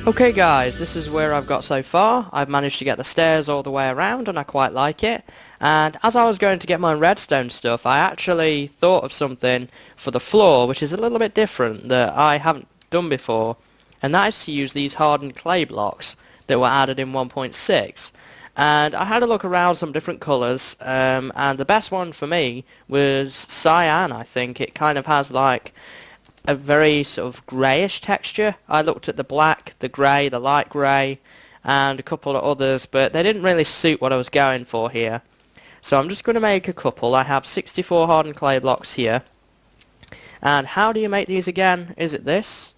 Okay guys, this is where I've got so far. I've managed to get the stairs all the way around and I quite like it. And as I was going to get my redstone stuff, I actually thought of something for the floor which is a little bit different that I haven't done before. And that is to use these hardened clay blocks that were added in 1.6. And I had a look around some different colours, and the best one for me was cyan. I think it kind of has like a very sort of greyish texture. I looked at the black, the grey, the light grey, and a couple of others, but they didn't really suit what I was going for here. So I'm just going to make a couple. I have 64 hardened clay blocks here. And how do you make these again? Is it this?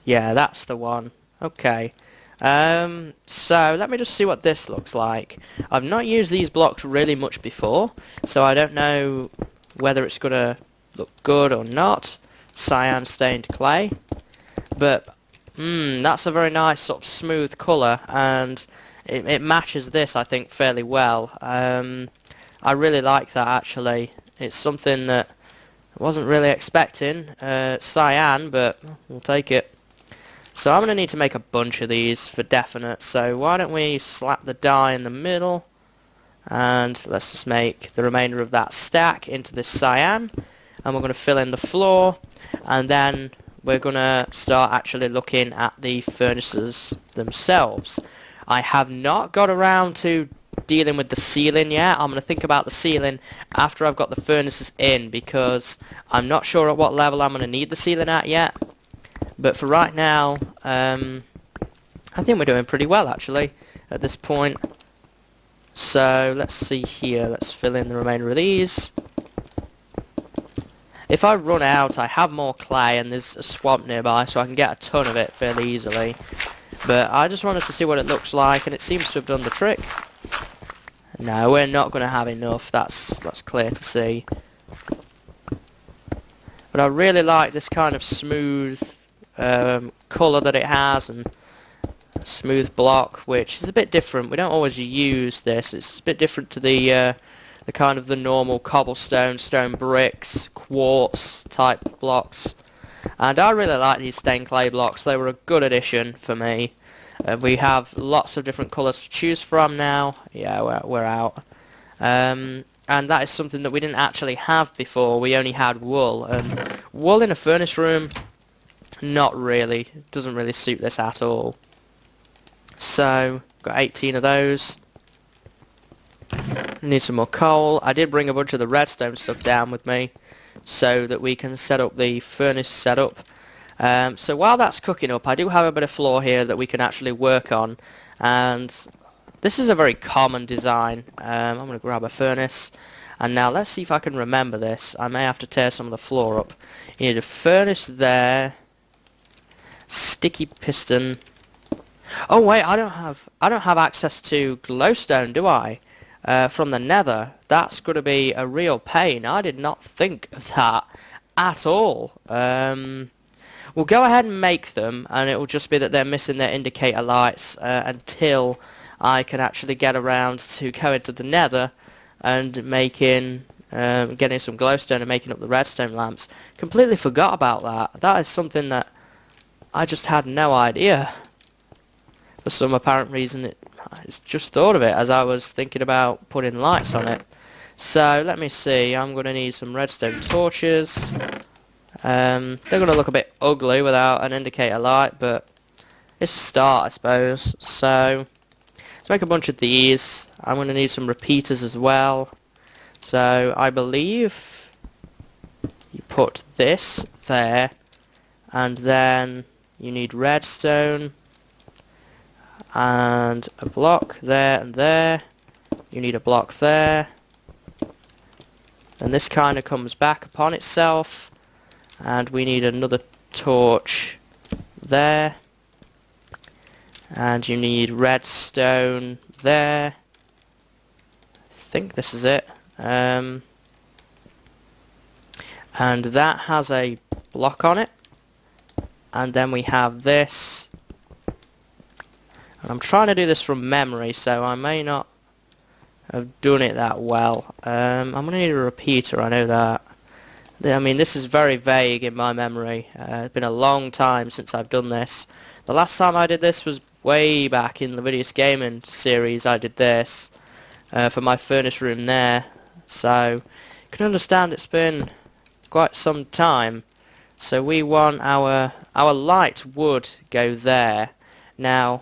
Yeah, that's the one. Okay. So let me just see what this looks like. I've not used these blocks really much before, so I don't know whether it's going to look good or not. Cyan stained clay, but that's a very nice sort of smooth colour, and it matches this I think fairly well. I really like that actually. It's something that I wasn't really expecting, cyan, but we'll take it. So I'm going to need to make a bunch of these for definite, so why don't we slap the dye in the middle, and let's just make the remainder of that stack into this cyan, and we're going to fill in the floor, and then we're going to start actually looking at the furnaces themselves. I have not got around to dealing with the ceiling yet. I'm going to think about the ceiling after I've got the furnaces in, because I'm not sure at what level I'm going to need the ceiling at yet. But for right now, I think we're doing pretty well actually at this point. So let's see here, let's fill in the remainder of these. If I run out, I have more clay and there's a swamp nearby, so I can get a ton of it fairly easily. But I just wanted to see what it looks like, and it seems to have done the trick. No, we're not going to have enough, that's clear to see. But I really like this kind of smooth colour that it has, and a smooth block, which is a bit different. We don't always use this. It's a bit different to the kind of the normal cobblestone, stone bricks, quartz type blocks. And I really like these stained clay blocks. They were a good addition for me. We have lots of different colours to choose from now. Yeah, we're out. And that is something that we didn't actually have before. We only had wool, and wool in a furnace room, not really. It doesn't really suit this at all. So, got 18 of those. Need some more coal. I did bring a bunch of the redstone stuff down with me so that we can set up the furnace setup. So while that's cooking up, I do have a bit of floor here that we can actually work on, and this is a very common design. I'm going to grab a furnace, and now let's see if I can remember this. I may have to tear some of the floor up. You need a furnace there, sticky piston. Oh wait, I don't have access to glowstone, do I? From the nether. That's going to be a real pain. I did not think of that at all. We'll go ahead and make them, and it will just be that they're missing their indicator lights until I can actually get around to go into the nether and making getting some glowstone and making up the redstone lamps. Completely forgot about that. That is something that I just had no idea. For some apparent reason, I just thought of it as I was thinking about putting lights on it. So let me see, I'm going to need some redstone torches. They're going to look a bit ugly without an indicator light, but it's a start, I suppose. So let's make a bunch of these. I'm going to need some repeaters as well. So I believe you put this there, and then you need redstone, and a block there and there. You need a block there, and this kind of comes back upon itself, and we need another torch there, and you need redstone there. I think this is it. And that has a block on it, and then we have this. And I'm trying to do this from memory, so I may not have done it that well. I'm going to need a repeater, I know that. I mean, this is very vague in my memory. It's been a long time since I've done this. The last time I did this was way back in the Videous Gaming series. I did this for my furnace room there. So you can understand it's been quite some time. So we want our light would go there. Now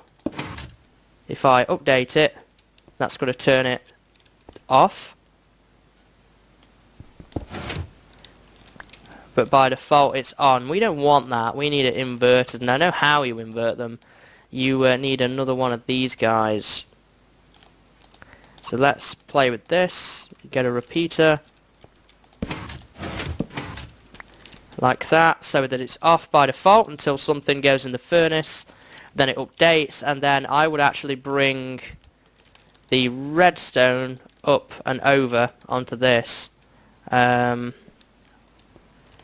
if I update it, that's going to turn it off. But by default it's on. We don't want that. We need it inverted, and I know how you invert them. You need another one of these guys. So let's play with this. Get a repeater like that, so that it's off by default until something goes in the furnace. Then it updates, and then I would actually bring the redstone up and over onto this.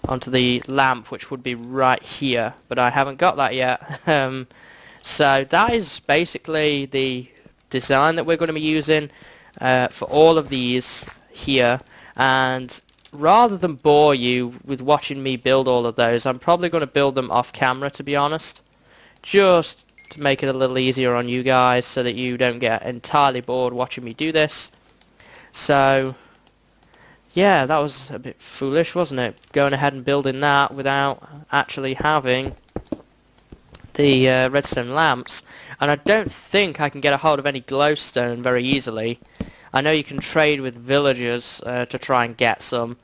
Onto the lamp, which would be right here, but I haven't got that yet. So that is basically the design that we're going to be using for all of these here, and rather than bore you with watching me build all of those, I'm probably going to build them off camera, to be honest, just to make it a little easier on you guys so that you don't get entirely bored watching me do this. So yeah, that was a bit foolish, wasn't it? Going ahead and building that without actually having the redstone lamps. And I don't think I can get a hold of any glowstone very easily. I know you can trade with villagers to try and get some,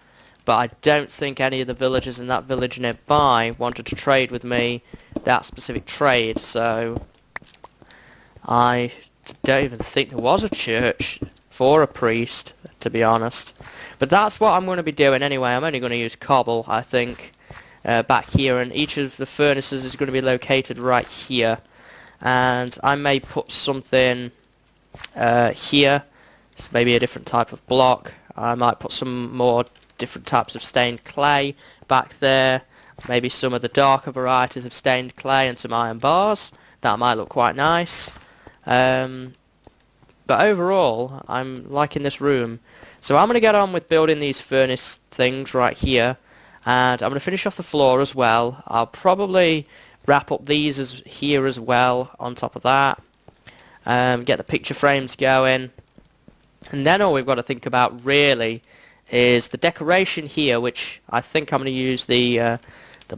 but I don't think any of the villagers in that village nearby wanted to trade with me that specific trade, so I don't even think there was a church for a priest, to be honest. But that's what I'm going to be doing anyway. I'm only going to use cobble, I think, back here, and each of the furnaces is going to be located right here. And I may put something here, so maybe a different type of block. I might put some more different types of stained clay back there, maybe some of the darker varieties of stained clay and some iron bars. That might look quite nice. But overall, I'm liking this room. So I'm going to get on with building these furnace things right here, and I'm going to finish off the floor as well. I'll probably wrap up these here as well on top of that, get the picture frames going, and then all we've got to think about really is the decoration here, which I think I'm going to use the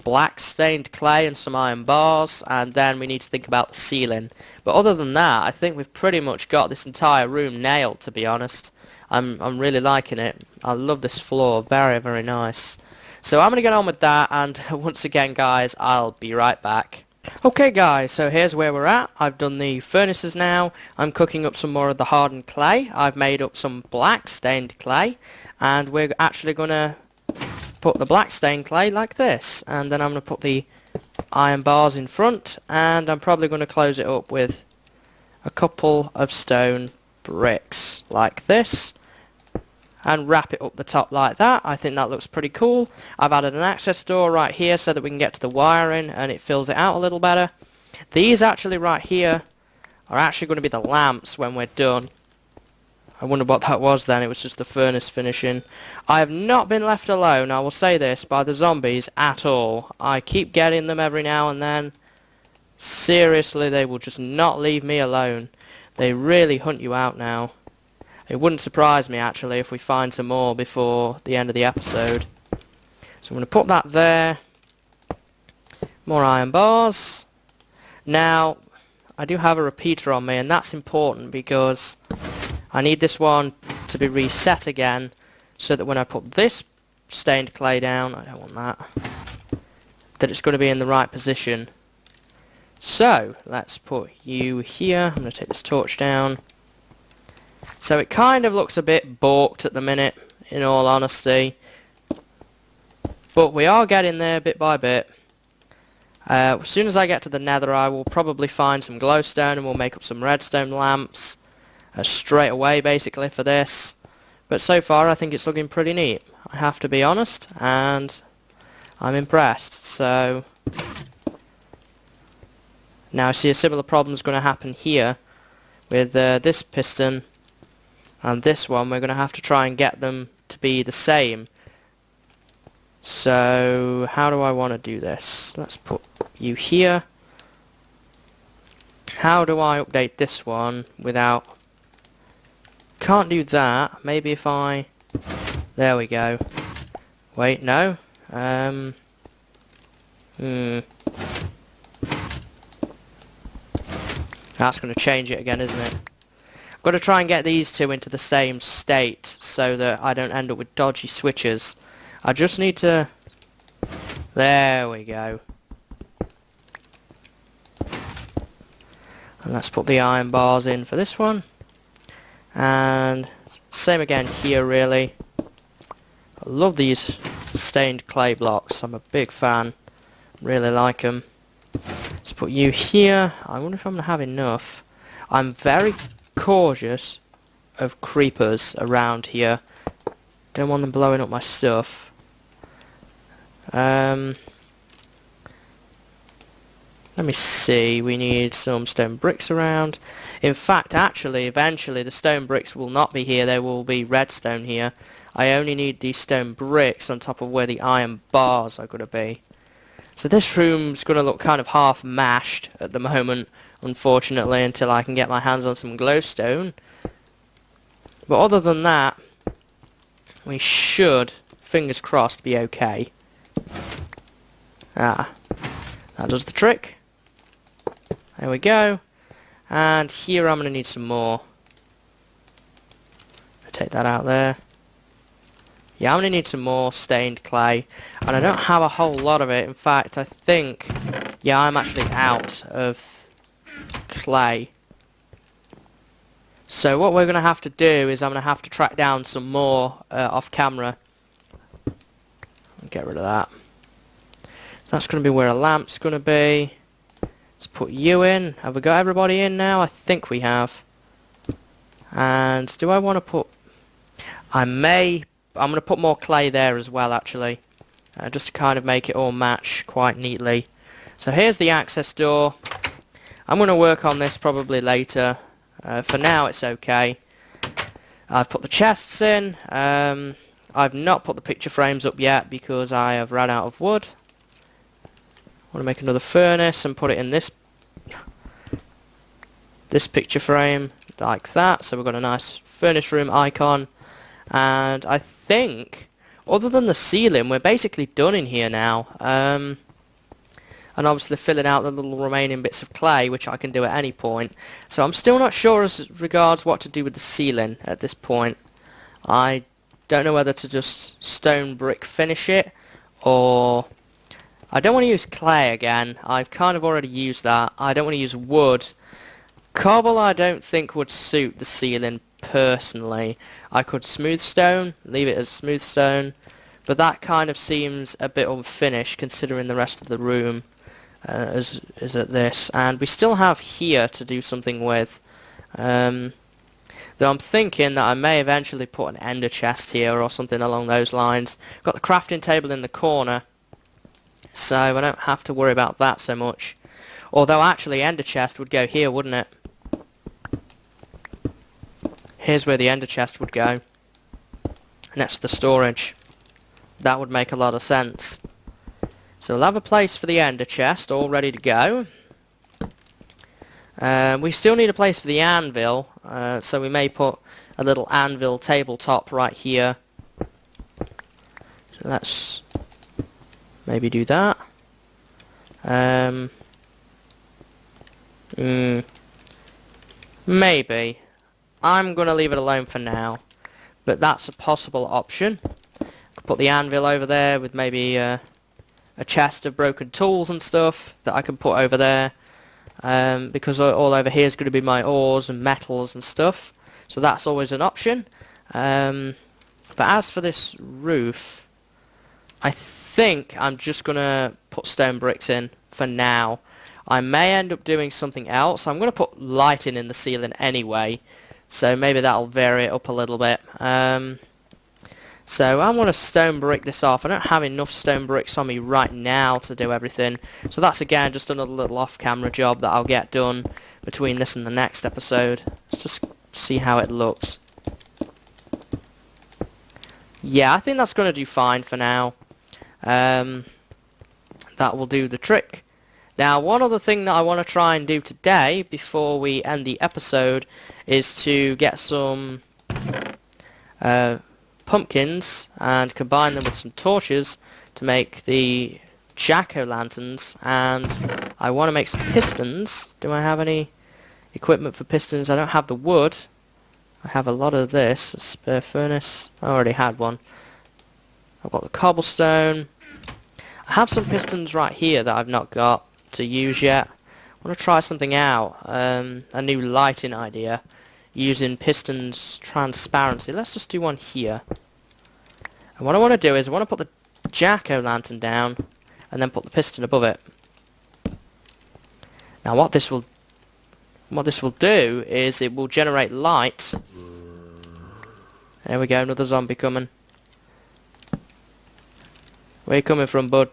black stained clay and some iron bars, and then we need to think about the ceiling. But other than that, I think we've pretty much got this entire room nailed, to be honest. I'm really liking it. I love this floor. Very, very nice. So I'm going to get on with that, and once again, guys, I'll be right back. Okay, guys, so here's where we're at. I've done the furnaces now. I'm cooking up some more of the hardened clay. I've made up some black stained clay, and we're actually going to put the black stained clay like this, and then I'm going to put the iron bars in front, and I'm probably going to close it up with a couple of stone bricks like this, and wrap it up the top like that. I think that looks pretty cool. I've added an access door right here so that we can get to the wiring and it fills it out a little better. These actually right here are actually going to be the lamps when we're done. I wonder what that was then. It was just the furnace finishing. I have not been left alone, I will say this, by the zombies at all. I keep getting them every now and then. Seriously, they will just not leave me alone. They really hunt you out now. It wouldn't surprise me actually if we find some more before the end of the episode. So I'm going to put that there. More iron bars. Now, I do have a repeater on me, and that's important because I need this one to be reset again so that when I put this stained clay down, I don't want that, that it's going to be in the right position. So, let's put you here. I'm going to take this torch down. So it kind of looks a bit balked at the minute, in all honesty. But we are getting there bit by bit. As soon as I get to the nether, I will probably find some glowstone and we'll make up some redstone lamps straight away, basically, for this. But so far, I think it's looking pretty neat. I have to be honest, and I'm impressed. So now I see a similar problem is going to happen here with this piston. And this one, we're going to have to try and get them to be the same. So, how do I want to do this? Let's put you here. How do I update this one without... Can't do that. Maybe if I... There we go. Wait, no. That's going to change it again, isn't it? I've got to try and get these two into the same state so that I don't end up with dodgy switches. I just need to... There we go. And let's put the iron bars in for this one. And same again here, really. I love these stained clay blocks. I'm a big fan. Really like them. Let's put you here. I wonder if I'm going to have enough. I'm very cautious of creepers around here. Don't want them blowing up my stuff. Let me see, we need some stone bricks around. In fact, actually, eventually the stone bricks will not be here, there will be redstone here. I only need these stone bricks on top of where the iron bars are going to be. So this room's going to look kind of half mashed at the moment, unfortunately, until I can get my hands on some glowstone. But other than that, we should, fingers crossed, be okay. Ah, that does the trick. There we go. And here I'm going to need some more. Take that out there. Yeah, I'm going to need some more stained clay. And I don't have a whole lot of it. In fact, I think... Yeah, I'm actually out of clay. So what we're going to have to do is I'm going to have to track down some more off camera. Get rid of that. That's going to be where a lamp's going to be. Let's put you in. Have we got everybody in now? I think we have. And do I want to put... I'm going to put more clay there as well, actually. Just to kind of make it all match quite neatly. So here's the access door. I'm going to work on this probably later. For now, it's okay. I've put the chests in. I've not put the picture frames up yet because I have run out of wood. I want to make another furnace and put it in this picture frame like that. So we've got a nice furnace room icon. And I think, other than the ceiling, we're basically done in here now. And obviously filling out the little remaining bits of clay, which I can do at any point. So I'm still not sure as regards what to do with the ceiling at this point. I don't know whether to just stone brick finish it, or... I don't want to use clay again. I've kind of already used that. I don't want to use wood. Cobble I don't think would suit the ceiling personally. I could smooth stone, leave it as smooth stone, but that kind of seems a bit unfinished considering the rest of the room is at this. And we still have here to do something with. Though I'm thinking that I may eventually put an ender chest here or something along those lines. Got the crafting table in the corner, so I don't have to worry about that so much. Although actually ender chest would go here, wouldn't it? Here's where the ender chest would go. Next to the storage. That would make a lot of sense. So we'll have a place for the ender chest all ready to go. We still need a place for the anvil, so we may put a little anvil tabletop right here. So let's maybe do that. Maybe. I'm going to leave it alone for now, but that's a possible option. I could put the anvil over there with maybe a chest of broken tools and stuff that I can put over there, because all over here is going to be my ores and metals and stuff, so that's always an option. But as for this roof, I think I'm just going to put stone bricks in for now. I may end up doing something else. I'm going to put lighting in the ceiling anyway, so maybe that'll vary it up a little bit. So I'm going to stone brick this off. I don't have enough stone bricks on me right now to do everything, so that's again just another little off-camera job that I'll get done between this and the next episode. Let's just see how it looks. Yeah, I think that's going to do fine for now. That will do the trick. Now, one other thing that I want to try and do today, before we end the episode, is to get some pumpkins and combine them with some torches to make the jack-o'-lanterns, and I want to make some pistons. Do I have any equipment for pistons? I don't have the wood. I have a lot of this. A spare furnace. I already had one. I've got the cobblestone. I have some pistons right here that I've not got to use yet. I want to try something out. A new lighting idea using pistons transparency. Let's just do one here. And what I want to do is I want to put the jack-o'-lantern down and then put the piston above it. Now what this will do is it will generate light. There we go, another zombie coming. Where you coming from, bud?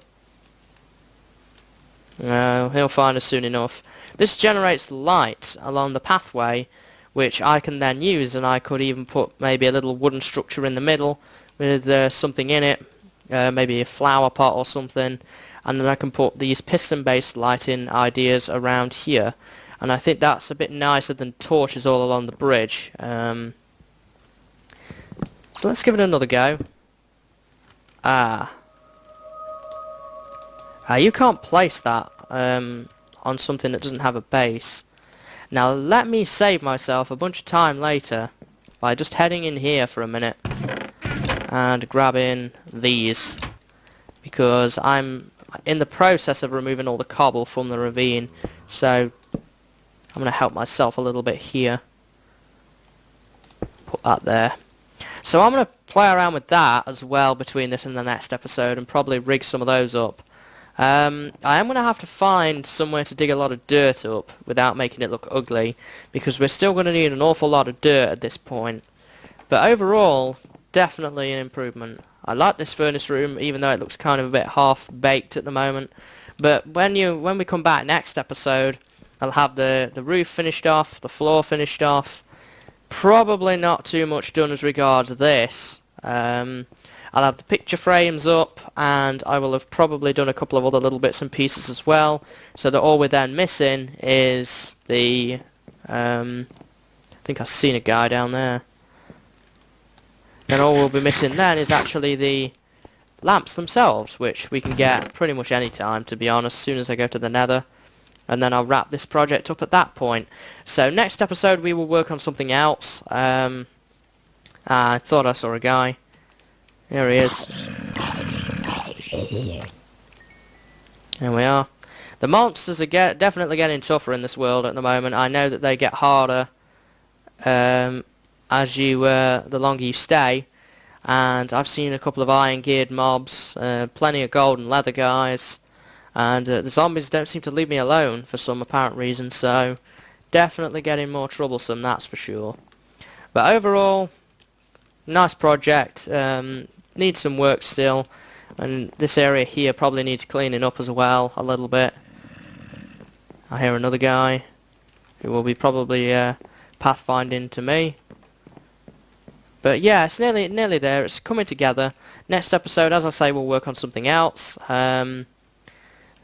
No, he'll find us soon enough. This generates light along the pathway, which I can then use, and I could even put maybe a little wooden structure in the middle with something in it, maybe a flower pot or something, and then I can put these piston-based lighting ideas around here, and I think that's a bit nicer than torches all along the bridge. So let's give it another go. You can't place that on something that doesn't have a base. Now let me save myself a bunch of time later by just heading in here for a minute and grabbing these, because I'm in the process of removing all the cobble from the ravine, so I'm going to help myself a little bit here. Put that there. So I'm going to play around with that as well between this and the next episode and probably rig some of those up. I am going to have to find somewhere to dig a lot of dirt up without making it look ugly, because we're still going to need an awful lot of dirt at this point. But overall, definitely an improvement. I like this furnace room, even though it looks kind of a bit half-baked at the moment. But when we come back next episode, I'll have the roof finished off, the floor finished off. Probably not too much done as regards this. I'll have the picture frames up, and I will have probably done a couple of other little bits and pieces as well, so that all we're then missing is the I think I've seen a guy down there. Then all we'll be missing then is actually the lamps themselves, which we can get pretty much any time, to be honest, as soon as I go to the nether. And then I'll wrap this project up at that point. So next episode we will work on something else. I thought I saw a guy. There he is. There we are. The monsters are definitely getting tougher in this world at the moment. I know that they get harder as you the longer you stay. And I've seen a couple of iron-geared mobs, plenty of gold and leather guys, and the zombies don't seem to leave me alone for some apparent reason. So definitely getting more troublesome, that's for sure. But overall, nice project. Needs some work still, and this area here probably needs cleaning up as well a little bit. I hear another guy who will be probably pathfinding to me. But yeah, it's nearly there. It's coming together. Next episode, as I say, we'll work on something else.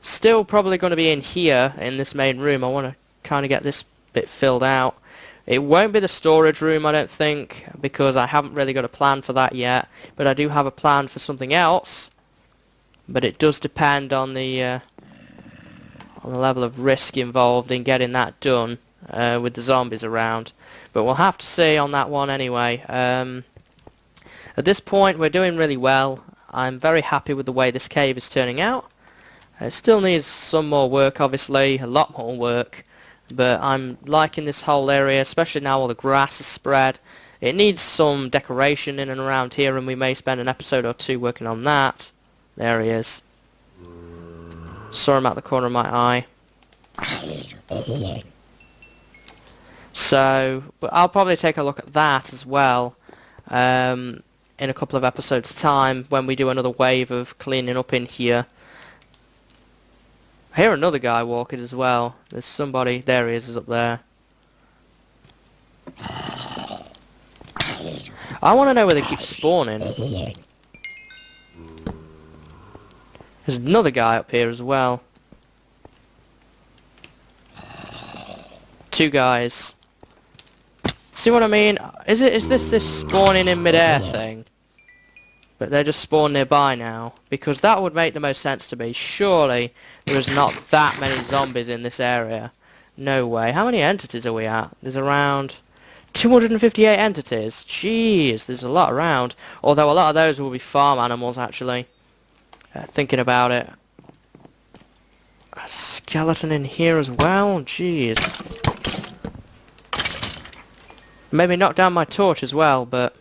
Still probably going to be in here in this main room. I want to kind of get this bit filled out. It won't be the storage room, I don't think, because I haven't really got a plan for that yet. But I do have a plan for something else. But it does depend on the level of risk involved in getting that done with the zombies around. But we'll have to see on that one anyway. At this point, we're doing really well. I'm very happy with the way this cave is turning out. It still needs some more work, obviously, a lot more work. But I'm liking this whole area, especially now all the grass is spread. It needs some decoration in and around here, and we may spend an episode or two working on that. There he is. Saw him out the corner of my eye. So, but I'll probably take a look at that as well in a couple of episodes' time when we do another wave of cleaning up in here. I hear another guy walking as well. There's somebody. There he is up there. I want to know where they keep spawning. There's another guy up here as well. 2 guys. See what I mean? Is this spawning in midair thing? But they just spawn nearby now. Because that would make the most sense to me. Surely there is not that many zombies in this area. No way. How many entities are we at? There's around 258 entities. Jeez, there's a lot around. Although a lot of those will be farm animals, actually. Thinking about it. A skeleton in here as well? Jeez. Maybe knock down my torch as well, but...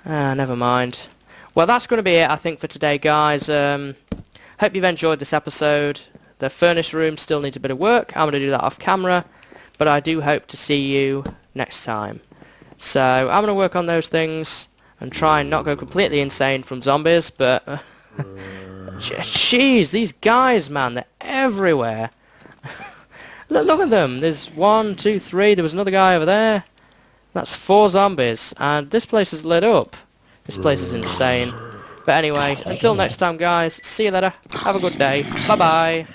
never mind. Well, that's going to be it, I think, for today, guys. Hope you've enjoyed this episode. The furnace room still needs a bit of work. I'm going to do that off camera. But I do hope to see you next time. So, I'm going to work on those things and try and not go completely insane from zombies, but... Jeez, these guys, man, they're everywhere. Look at them. There's 1, 2, 3. There was another guy over there. That's 4 zombies. And this place is lit up. This place is insane. But anyway, until next time, guys. See you later. Have a good day. Bye-bye.